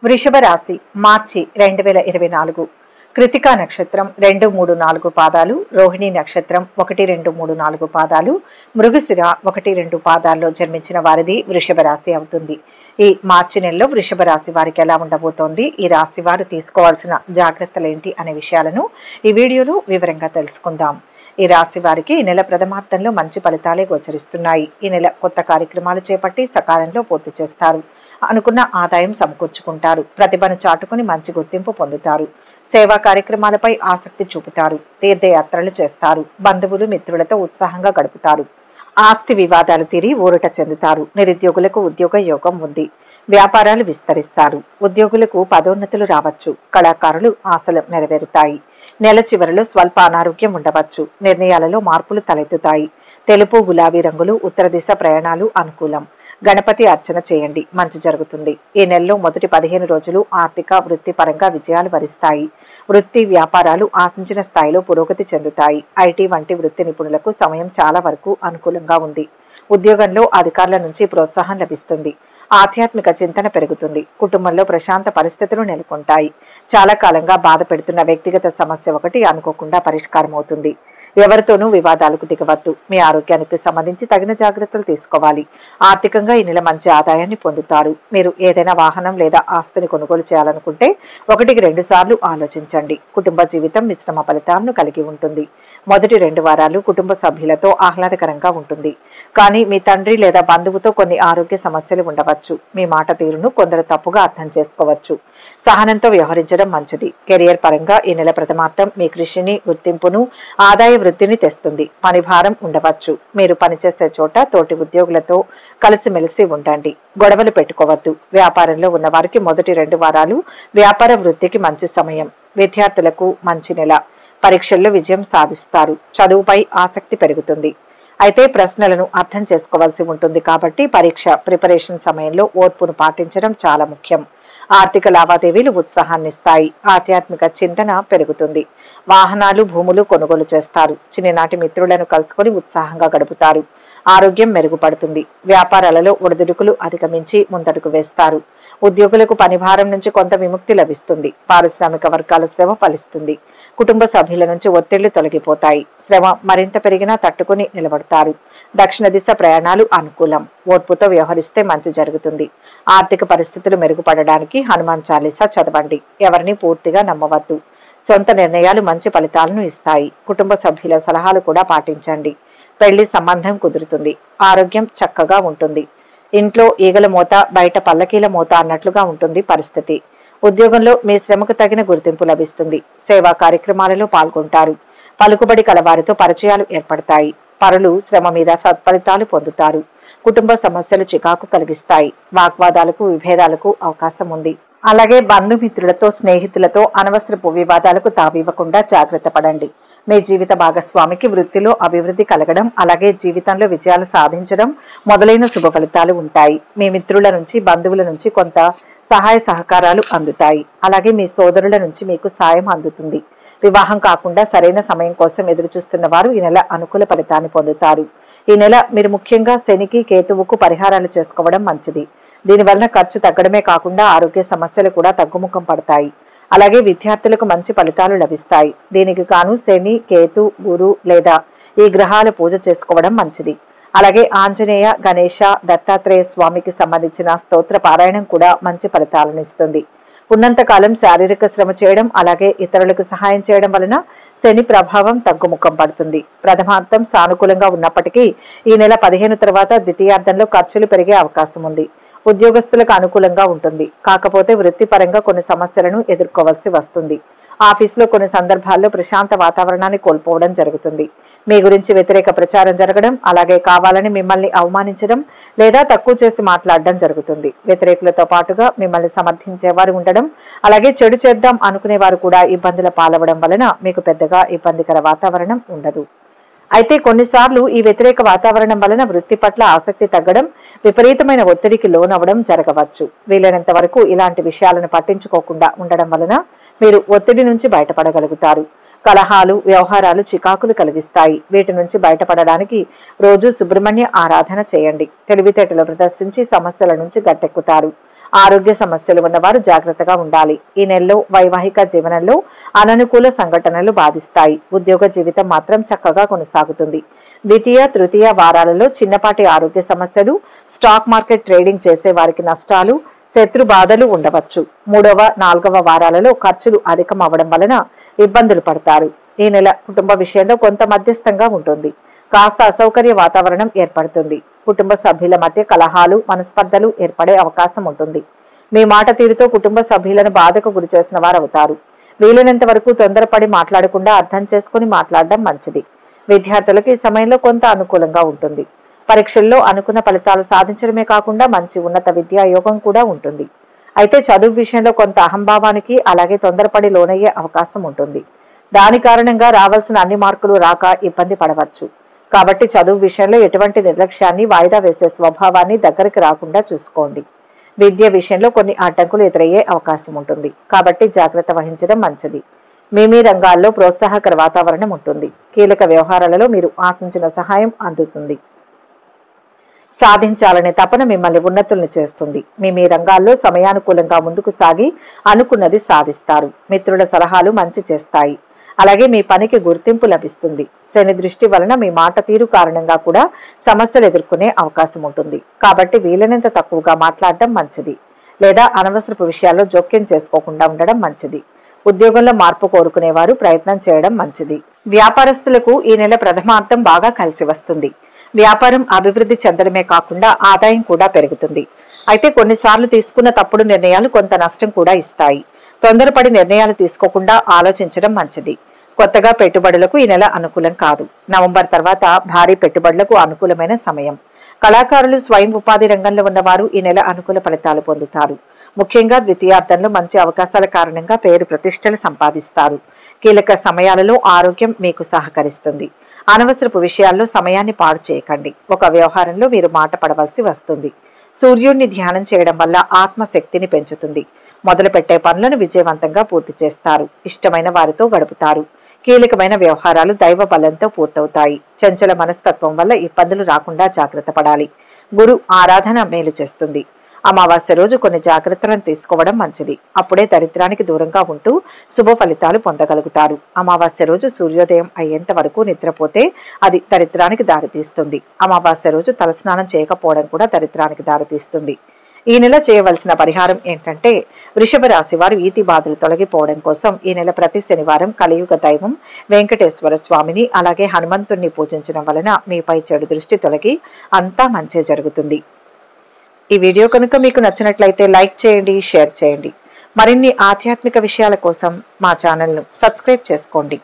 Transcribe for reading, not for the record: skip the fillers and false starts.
వృషభ రాశి మార్చి 2024 కృతికా నక్షత్రం 2, 3, 4 పాదాలు, రోహిణి నక్షత్రం 1, 2, 3, 4 పాదాలు, మృగశిర 1, 2 పాదాల్లో జన్మించిన వారిది వృషభ రాశి అవుతుంది. ఈ మార్చి నెలలో వృషభ రాశి వారికి ఎలా ఉండబోతోంది, ఈ రాశి వారు తీసుకోవాల్సిన జాగ్రత్తలు ఏంటి అనే విషయాలను ఈ వీడియోలో వివరంగా తెలుసుకుందాం. ఈ రాశి వారికి ఈ నెల ప్రథమార్థంలో మంచి ఫలితాలే గోచరిస్తున్నాయి. ఈ నెల కొత్త కార్యక్రమాలు చేపట్టి సకాలంలో పూర్తి చేస్తారు. అనుకున్న ఆదాయం సమకూర్చుకుంటారు. ప్రతిభను చాటుకుని మంచి గుర్తింపు పొందుతారు. సేవా కార్యక్రమాలపై ఆసక్తి చూపుతారు. తీర్థయాత్రలు చేస్తారు. బంధువులు మిత్రులతో ఉత్సాహంగా గడుపుతారు. ఆస్తి వివాదాలు తీరి ఊరట చెందుతారు. నిరుద్యోగులకు ఉద్యోగ యోగం ఉంది. వ్యాపారాలు విస్తరిస్తారు. ఉద్యోగులకు పదోన్నతులు రావచ్చు. కళాకారులు ఆశలు నెరవేరుతాయి. నెల చివరిలో స్వల్ప అనారోగ్యం ఉండవచ్చు. నిర్ణయాలలో మార్పులు తలెత్తుతాయి. తెలుపు, గులాబీ రంగులు, ఉత్తర దిశ ప్రయాణాలు అనుకూలం. గణపతి అర్చన చేయండి, మంచి జరుగుతుంది. ఈ నెలలో మొదటి 15 రోజులు ఆర్థిక, వృత్తిపరంగా విజయాలు వరిస్తాయి. వృత్తి వ్యాపారాలు ఆశించిన స్థాయిలో పురోగతి చెందుతాయి. ఐటీ వంటి వృత్తి నిపుణులకు సమయం చాలా వరకు అనుకూలంగా ఉంది. ఉద్యోగంలో అధికారుల నుంచి ప్రోత్సాహం లభిస్తుంది. ఆధ్యాత్మిక చింతన పెరుగుతుంది. కుటుంబంలో ప్రశాంత పరిస్థితులు నెలకొంటాయి. చాలా కాలంగా బాధ పెడుతున్న వ్యక్తిగత సమస్య ఒకటి అనుకోకుండా పరిష్కారం అవుతుంది. ఎవరితోనూ వివాదాలకు దిగవద్దు. మీ ఆరోగ్యానికి సంబంధించి తగిన జాగ్రత్తలు తీసుకోవాలి. ఆర్థికంగా ఈ నెల మంచి ఆదాయాన్ని పొందుతారు. మీరు ఏదైనా వాహనం లేదా ఆస్తిని కొనుగోలు చేయాలనుకుంటే 1-2 సార్లు ఆలోచించండి. కుటుంబ జీవితం మిశ్రమ ఫలితాలను కలిగి ఉంటుంది. మొదటి 2 వారాలు కుటుంబ సభ్యులతో ఆహ్లాదకరంగా ఉంటుంది. కానీ మీ తండ్రి లేదా బంధువుతో కొన్ని ఆరోగ్య సమస్యలు ఉండవచ్చు. మీ మాట తీరును కొందరు తప్పుగా అర్థం చేసుకోవచ్చు. సహనంతో వ్యవహరించడం మంచిది. కెరియర్ పరంగా ఈ నెల ప్రథమార్థం మీ కృషిని, గుర్తింపును, ఆదాయ వృద్ధిని తెస్తుంది. పని భారం ఉండవచ్చు. మీరు పనిచేసే చోట తోటి ఉద్యోగులతో కలిసిమెలిసి ఉండండి. గొడవలు పెట్టుకోవద్దు. వ్యాపారంలో ఉన్న వారికి మొదటి 2 వారాలు వ్యాపార వృద్ధికి మంచి సమయం. విద్యార్థులకు మంచి నెల. పరీక్షల్లో విజయం సాధిస్తారు. చదువుపై ఆసక్తి పెరుగుతుంది. అయితే ప్రశ్నలను అర్థం చేసుకోవాల్సి ఉంటుంది కాబట్టి పరీక్ష ప్రిపరేషన్ సమయంలో ఓర్పును పాటించడం చాలా ముఖ్యం. ఆర్థిక లావాదేవీలు ఉత్సాహాన్నిస్తాయి. ఆధ్యాత్మిక చింతన పెరుగుతుంది. వాహనాలు, భూములు కొనుగోలు చేస్తారు. చిన్ననాటి మిత్రులను కలుసుకొని ఉత్సాహంగా గడుపుతారు. ఆరోగ్యం మెరుగుపడుతుంది. వ్యాపారాలలో ఒడిదుడుకులు అధిగమించి ముందడుగు వేస్తారు. ఉద్యోగులకు పనిభారం నుంచి కొంత విముక్తి లభిస్తుంది. పారిశ్రామిక వర్గాల శ్రమ ఫలిస్తుంది. కుటుంబ సభ్యుల నుంచి ఒత్తిళ్లు తొలగిపోతాయి. శ్రమ మరింత పెరిగినా తట్టుకుని నిలబడతారు. దక్షిణ దిశ ప్రయాణాలు అనుకూలం. ఓర్పుతో వ్యవహరిస్తే మంచి జరుగుతుంది. ఆర్థిక పరిస్థితులు మెరుగుపడడానికి హనుమాన్ చాలీసా చదవండి. ఎవరిని పూర్తిగా నమ్మవద్దు. సొంత నిర్ణయాలు మంచి ఫలితాలను ఇస్తాయి. కుటుంబ సభ్యుల సలహాలు కూడా పాటించండి. పెళ్లి సంబంధం కుదురుతుంది. ఆరోగ్యం చక్కగా ఉంటుంది. ఇంట్లో ఈగల మోత, బయట పల్లకీల మోత అన్నట్లుగా ఉంటుంది పరిస్థితి. ఉద్యోగంలో మీ శ్రమకు తగిన గుర్తింపు లభిస్తుంది. సేవా కార్యక్రమాలలో పాల్గొంటారు. పలుకుబడి కలవారితో పరిచయాలు ఏర్పడతాయి. పరులు శ్రమ మీద సత్ఫలితాలు పొందుతారు. కుటుంబ సమస్యలు చికాకు కలిగిస్తాయి. వాగ్వాదాలకు, విభేదాలకు అవకాశం ఉంది. అలాగే బంధుమిత్రులతో, స్నేహితులతో అనవసరపు వివాదాలకు తావివ్వకుండా జాగ్రత్త పడండి. మీ జీవిత భాగస్వామికి వృత్తిలో అభివృద్ధి కలగడం, అలాగే జీవితంలో విజయాలు సాధించడం మొదలైన శుభ ఫలితాలు ఉంటాయి. మీ మిత్రుల నుంచి, బంధువుల నుంచి కొంత సహాయ సహకారాలు అందుతాయి. అలాగే మీ సోదరుల నుంచి మీకు సాయం అందుతుంది. వివాహం కాకుండా సరైన సమయం కోసం ఎదురు చూస్తున్న వారు ఈ నెల అనుకూల ఫలితాన్ని పొందుతారు. ఈ నెల మీరు ముఖ్యంగా శనికి, కేతువుకు పరిహారాలు చేసుకోవడం మంచిది. దీనివలన ఖర్చు తగ్గడమే కాకుండా ఆరోగ్య సమస్యలు కూడా తగ్గుముఖం పడతాయి. అలాగే విద్యార్థులకు మంచి ఫలితాలు లభిస్తాయి. దీనికి గాను శని, కేతు, గురు లేదా ఈ గ్రహాల పూజ చేసుకోవడం మంచిది. అలాగే ఆంజనేయ, గణేశ, దత్తాత్రేయ స్వామికి సంబంధించిన స్తోత్ర పారాయణం కూడా మంచి ఫలితాలను ఇస్తుంది. ఉన్నంతకాలం శారీరక శ్రమ చేయడం, అలాగే ఇతరులకు సహాయం చేయడం వలన శని ప్రభావం తగ్గుముఖం పడుతుంది. ప్రథమార్థం సానుకూలంగా ఉన్నప్పటికీ ఈ నెల 15 తర్వాత ద్వితీయార్థంలో ఖర్చులు పెరిగే అవకాశం ఉంది. ఉద్యోగస్తులకు అనుకూలంగా ఉంటుంది. కాకపోతే వృత్తిపరంగా కొన్ని సమస్యలను ఎదుర్కోవాల్సి వస్తుంది. ఆఫీసులో కొన్ని సందర్భాల్లో ప్రశాంత వాతావరణాన్ని కోల్పోవడం జరుగుతుంది. మీ గురించి వ్యతిరేక ప్రచారం జరగడం, అలాగే కావాలని మిమ్మల్ని అవమానించడం లేదా తక్కువ చేసి మాట్లాడడం జరుగుతుంది. వ్యతిరేకులతో పాటుగా మిమ్మల్ని సమర్థించేవారు ఉండడం, అలాగే చెడు చేద్దాం అనుకునేవారు కూడా ఇబ్బందుల పాలవడం వలన మీకు పెద్దగా ఇబ్బందికర వాతావరణం ఉండదు. అయితే కొన్నిసార్లు ఈ వ్యతిరేక వాతావరణం వలన వృత్తి పట్ల ఆసక్తి తగ్గడం, విపరీతమైన ఒత్తిడికి లోనవ్వడం జరగవచ్చు. వీలైనంత వరకు ఇలాంటి విషయాలను పట్టించుకోకుండా ఉండడం వలన మీరు ఒత్తిడి నుంచి బయటపడగలుగుతారు. కలహాలు, వ్యవహారాలు చికాకులు కలిగిస్తాయి. వీటి నుంచి బయటపడడానికి రోజు సుబ్రహ్మణ్య ఆరాధన చేయండి. తెలివితేటలు ప్రదర్శించి సమస్యల నుంచి గట్టెక్కుతారు. ఆరోగ్య సమస్యలు ఉన్నవారు జాగ్రత్తగా ఉండాలి. ఈ నెలలో వైవాహిక జీవనంలో అననుకూల సంఘటనలు బాధిస్తాయి. ఉద్యోగ జీవితం మాత్రం చక్కగా కొనసాగుతుంది. ద్వితీయ, తృతీయ వారాలలో చిన్నపాటి ఆరోగ్య సమస్యలు, స్టాక్ మార్కెట్ ట్రేడింగ్ చేసే వారికి నష్టాలు, శత్రు బాధలు ఉండవచ్చు. మూడవ, నాలుగవ వారాలలో ఖర్చులు అధికం అవ్వడం వలన ఇబ్బందులు పడతారు. ఈ నెల కుటుంబ విషయంలో కొంత మధ్యస్థంగా ఉంటుంది. కాస్త అసౌకర్య వాతావరణం ఏర్పడుతుంది. కుటుంబ సభ్యుల మధ్య కలహాలు, మనస్పర్ధలు ఏర్పడే అవకాశం ఉంటుంది. మీ మాట తీరుతో కుటుంబ సభ్యులను బాధకు గురి చేసిన వారు అవుతారు. వీలైనంత వరకు తొందరపడి మాట్లాడకుండా అర్థం చేసుకుని మాట్లాడడం మంచిది. విద్యార్థులకు ఈ సమయంలో కొంత అనుకూలంగా ఉంటుంది. పరీక్షల్లో అనుకున్న ఫలితాలు సాధించడమే కాకుండా మంచి ఉన్నత విద్యా యోగం కూడా ఉంటుంది. అయితే చదువు విషయంలో కొంత అహంభావానికి, అలాగే తొందరపడి లోనయ్యే అవకాశం ఉంటుంది. దాని కారణంగా రావాల్సిన అన్ని మార్కులు రాక ఇబ్బంది పడవచ్చు. కాబట్టి చదువు విషయంలో ఎటువంటి నిర్లక్ష్యాన్ని, వాయిదా వేసే స్వభావాన్ని దగ్గరికి రాకుండా చూసుకోండి. విద్య విషయంలో కొన్ని అడ్డంకులు ఎదురయ్యే అవకాశం ఉంటుంది. కాబట్టి జాగ్రత్త వహించడం మంచిది. మీ రంగాల్లో ప్రోత్సాహకర వాతావరణం ఉంటుంది. కీలక వ్యవహారాలలో మీరు ఆశించిన సహాయం అందుతుంది. సాధించాలనే తపన మిమ్మల్ని ఉన్నతుల్ని చేస్తుంది. మీ రంగాల్లో సమయానుకూలంగా ముందుకు సాగి అనుకున్నది సాధిస్తారు. మిత్రుల సలహాలు మంచి చేస్తాయి. అలాగే మీ పనికి గుర్తింపు లభిస్తుంది. శని దృష్టి వలన మీ మాట తీరు కారణంగా కూడా సమస్యలు ఎదుర్కొనే అవకాశం ఉంటుంది. కాబట్టి వీలైనంత తక్కువగా మాట్లాడడం మంచిది. లేదా అనవసరపు విషయాల్లో జోక్యం చేసుకోకుండా ఉండడం మంచిది. ఉద్యోగంలో మార్పు కోరుకునేవారు ప్రయత్నం చేయడం మంచిది. వ్యాపారస్తులకు ఈ నెల ప్రథమార్థం బాగా కలిసి వస్తుంది. వ్యాపారం అభివృద్ధి చెందడమే కాకుండా ఆదాయం కూడా పెరుగుతుంది. అయితే కొన్నిసార్లు తీసుకున్న తప్పుడు నిర్ణయాలు కొంత నష్టం కూడా ఇస్తాయి. తొందరపడి నిర్ణయాలు తీసుకోకుండా ఆలోచించడం మంచిది. కొత్తగా పెట్టుబడులకు ఈ నెల అనుకూలం కాదు. నవంబర్ తర్వాత భారీ పెట్టుబడులకు అనుకూలమైన సమయం. కళాకారులు, స్వయం ఉపాధి రంగంలో ఉన్నవారు ఈ నెల అనుకూల ఫలితాలు పొందుతారు. ముఖ్యంగా ద్వితీయార్థంలో మంచి అవకాశాల కారణంగా పేరు ప్రతిష్టలు సంపాదిస్తారు. కీలక సమయాలలో ఆరోగ్యం మీకు సహకరిస్తుంది. అనవసరపు విషయాల్లో సమయాన్ని పాడు చేయకండి. ఒక వ్యవహారంలో మీరు మాట పడవలసి వస్తుంది. సూర్యుడిని ధ్యానం చేయడం వల్ల ఆత్మశక్తిని పెంచుతుంది. మొదలుపెట్టే పనులను విజయవంతంగా పూర్తి చేస్తారు. ఇష్టమైన వారితో గడుపుతారు. కీలకమైన వ్యవహారాలు దైవ బలంతో పూర్తవుతాయి. చంచల మనస్తత్వం వల్ల ఇబ్బందులు రాకుండా జాగ్రత్త పడాలి. గురు ఆరాధన మేలు చేస్తుంది. అమావాస్య రోజు కొన్ని జాగ్రత్తలను తీసుకోవడం మంచిది. అప్పుడే దరిద్రానికి దూరంగా ఉంటూ శుభ ఫలితాలు పొందగలుగుతారు. అమావాస్య రోజు సూర్యోదయం అయ్యేంత వరకు నిద్రపోతే అది దరిద్రానికి దారితీస్తుంది. అమావాస్య రోజు తలస్నానం చేయకపోవడం కూడా దరిద్రానికి దారితీస్తుంది. ఈ నెల చేయవలసిన పరిహారం ఏంటంటే, వృషభ రాశి వారు ఈతి బాధలు తొలగిపోవడం కోసం ఈ నెల ప్రతి శనివారం కలియుగ దైవం వెంకటేశ్వర స్వామిని, అలాగే హనుమంతుణ్ణి పూజించడం వలన మీపై చెడు దృష్టి తొలగి అంతా మంచి జరుగుతుంది. ఈ వీడియో కనుక మీకు నచ్చినట్లయితే లైక్ చేయండి, షేర్ చేయండి. మరిన్ని ఆధ్యాత్మిక విషయాల కోసం మా ఛానల్ను సబ్స్క్రైబ్ చేసుకోండి.